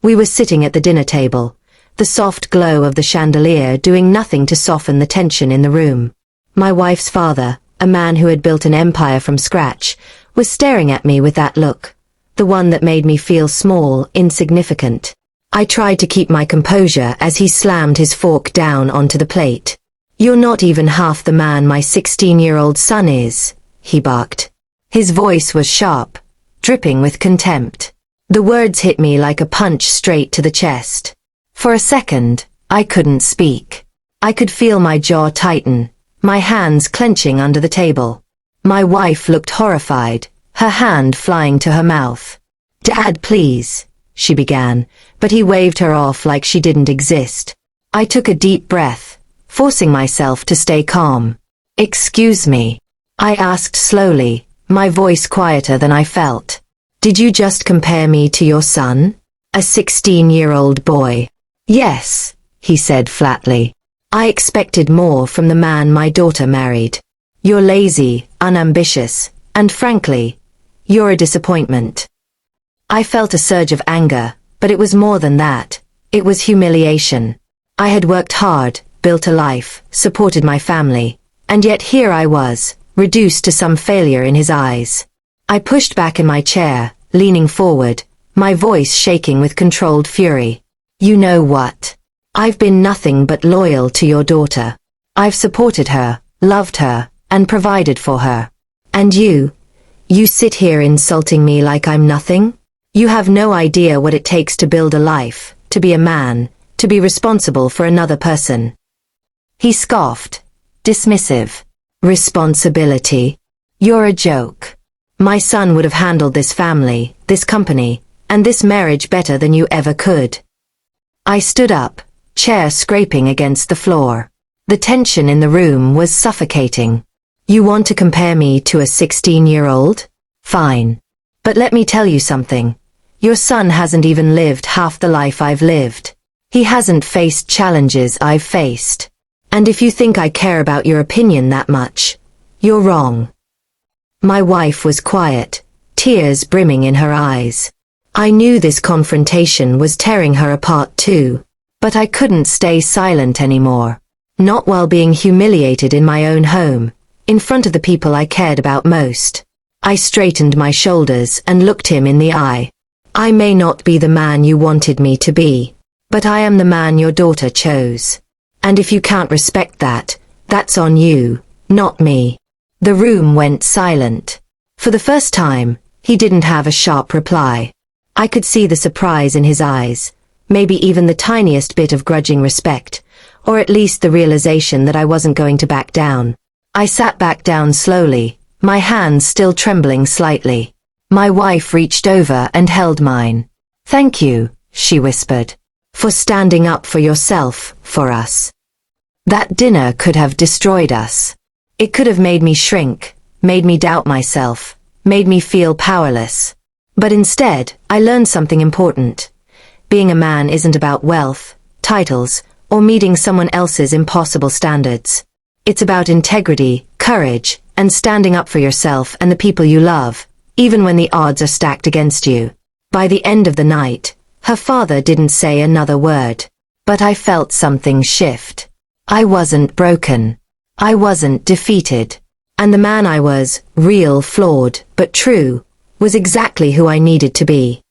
We were sitting at the dinner table, the soft glow of the chandelier doing nothing to soften the tension in the room. My wife's father, a man who had built an empire from scratch, was staring at me with that look, the one that made me feel small, insignificant. I tried to keep my composure as he slammed his fork down onto the plate. "You're not even half the man my 16-year-old son is," he barked. His voice was sharp, dripping with contempt. The words hit me like a punch straight to the chest. For a second, I couldn't speak. I could feel my jaw tighten, my hands clenching under the table. My wife looked horrified, her hand flying to her mouth. "Dad, please," she began, but he waved her off like she didn't exist. I took a deep breath, forcing myself to stay calm. "Excuse me," I asked slowly, my voice quieter than I felt. "Did you just compare me to your son? A 16-year-old boy?" "Yes," he said flatly. "I expected more from the man my daughter married. You're lazy, unambitious, and frankly, you're a disappointment." I felt a surge of anger, but it was more than that. It was humiliation. I had worked hard, built a life, supported my family, and yet here I was, reduced to some failure in his eyes. I pushed back in my chair, leaning forward, my voice shaking with controlled fury. "You know what? I've been nothing but loyal to your daughter. I've supported her, loved her, and provided for her. And you sit here insulting me like I'm nothing? You have no idea what it takes to build a life, to be a man, to be responsible for another person." He scoffed, dismissive. "Responsibility? You're a joke. My son would have handled this family, this company, and this marriage better than you ever could." I stood up, chair scraping against the floor. The tension in the room was suffocating. "You want to compare me to a 16-year-old? Fine. But let me tell you something. Your son hasn't even lived half the life I've lived. He hasn't faced challenges I've faced. And if you think I care about your opinion that much, you're wrong." My wife was quiet, tears brimming in her eyes. I knew this confrontation was tearing her apart too, but I couldn't stay silent anymore. Not while being humiliated in my own home, in front of the people I cared about most. I straightened my shoulders and looked him in the eye. "I may not be the man you wanted me to be, but I am the man your daughter chose. And if you can't respect that, that's on you, not me." The room went silent. For the first time, he didn't have a sharp reply. I could see the surprise in his eyes, maybe even the tiniest bit of grudging respect, or at least the realization that I wasn't going to back down. I sat back down slowly, my hands still trembling slightly. My wife reached over and held mine. "Thank you," she whispered, "for standing up for yourself, for us. That dinner could have destroyed us. It could have made me shrink, made me doubt myself, made me feel powerless. But instead, I learned something important. Being a man isn't about wealth, titles, or meeting someone else's impossible standards. It's about integrity, courage, and standing up for yourself and the people you love, even when the odds are stacked against you." By the end of the night, her father didn't say another word. But I felt something shift. I wasn't broken. I wasn't defeated. And the man I was, real, flawed, but true, was exactly who I needed to be.